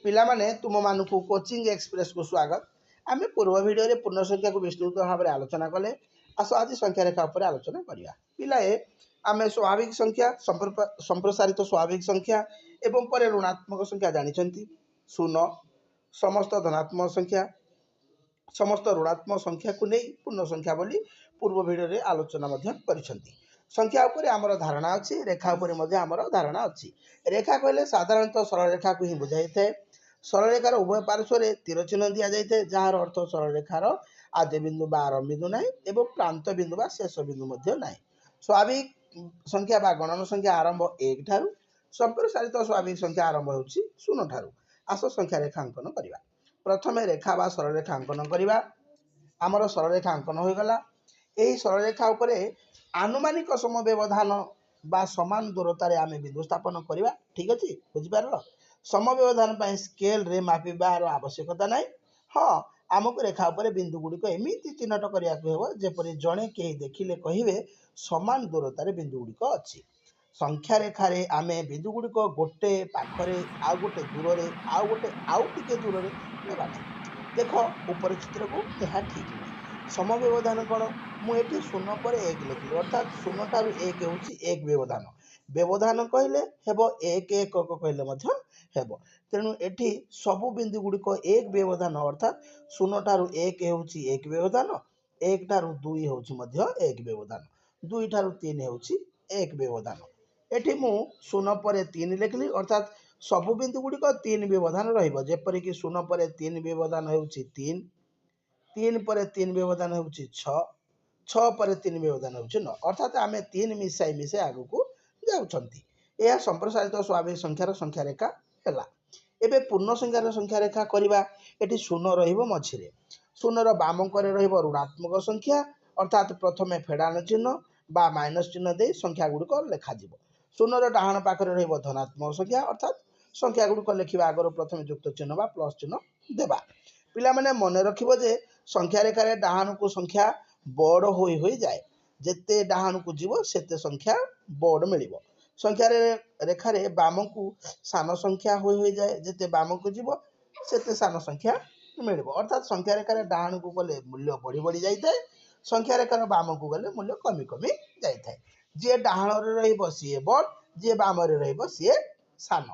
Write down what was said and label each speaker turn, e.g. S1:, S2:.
S1: पिलामाने तुम मानकु coaching express को स्वागत। आम पूर्व भिडियो पूर्ण संख्या को विस्तृत भाव में आलोचना कले। आस आज संख्या रेखा उपर आलोचना करवा। पिलाए आम स्वाभाविक संख्या संप्रसारित स्वाभाविक संख्या एवं पर ऋणात्मक संख्या जानी शून्य समस्त धनात्मक संख्या समस्त ऋणात्मक संख्या को नहीं पूर्ण संख्या बोली पूर्व भिडियो आलोचना करिसेंती। संख्या उपरे आमर धारणा अच्छी, रेखा उपरे आमर धारणा अच्छी। रेखा कहले साधारणतः सरल रेखा को ही बुझाई थाए। सरल रेखार उभय पार्श्व तीर चिन्ह दि जाए जार अर्थ सरल रेखार आद्य बिंदु बा आरंभ बिंदु ना एवं प्रांत बिंदु बा शेष बिंदु ना। स्वाभाविक संख्या बा गणन संख्या आरंभ 1 ठारू, संप्रसारित स्वाभाविक संख्या आरंभ होउछि 0 ठारू। आस संख्या रेखांकन करवा। प्रथमे रेखा बा सरल रेखा अंकन करवा। आमर सरल रेखा अंकन हो गला। यही सरल रेखा उपरे आनुमानिक समव्यवधान बा समान दूरतार आम बिंदु स्थापन करवा। ठीक अच्छे, बुझिपार। समव्यवधान स्केल रे मापिबार आवश्यकता ना। हाँ, आमको रेखा उपर बिंदु गुड़िक एमती चिन्हट करने को जपरी जड़े कहीं देखिले कहे समान दूरतार बिंदु गुड़िक अच्छी। संख्या रेखार आम बिंदु गुड़िक गोटे पाखरे आउ गोटे दूर आउ गोटे आउ टिके दूर नेबा ना। देख ऊपर चित्र को यह ठीक नहीं। समव्यवधान कौन मुझे 0 पर 1 लिखिली अर्थात 0 ठारू 1 हूँ 1 व्यवधान। व्यवधान कहले हेब 1 1 कहले हेब। तेणु एठी सबु बिंदु गुड़िक 1 व्यवधान अर्थात 0 ठारू 1 हूँ 1 व्यवधान, 1 ठारू 2 हूँ 1 व्यवधान, 2 ठारू 3 हूँ 1 व्यवधान। एठी मु 0 पर 3 लिखिली अर्थात सबु बिंदु गुड़िक 3 व्यवधान रहिबो। जेपरिक 0 पर 3 व्यवधान हूँ 3, 3 पर 3 व्यवधान हूँ 6, 6 पर 3 व्यवधान हूँ 9 अर्थात आम 3 मिसाई मिसाई आग को जाउछंती। यह संप्रसारित स्वाभाविक संख्यार संख्या रेखा है। एबे पूर्ण संख्यार संख्या रेखा करवा। एटी 0 रहिबो मझिरे। 0 बाम करे रहिबो ऋणात्मक संख्या अर्थात प्रथमे फेडान चिन्ह बा माइनस चिन्ह दे संख्या गुड़िक लेखा जिवो। 0 डाहाण पाखरे रहिबो धनात्मक संख्या अर्थात संख्या गुड़िक लिखिबा आगर प्रथमे युक्त चिन्ह बा प्लस चिन्ह देबा। पिला माने मने रखिबो जे संख्या रेखार डाहाण को संख्या बड़ होई जाए। जेते डाहाण को जीव सेते संख्या बड़ मिलिबो। संख्या रेखार बाम को सान संख्या होई जाए। जेते बाम को जीव सेते सान संख्या मिलिबो अर्थात संख्या रेखार डाहाण को गले मूल्य बढ़ी बढ़ी जाए, संख्या रेखार बाम को गले मूल्य कमी कमी जाए। जे डाहाण रे रहिबो सीए बड़, जे बाम रे रहिबो सीए सान।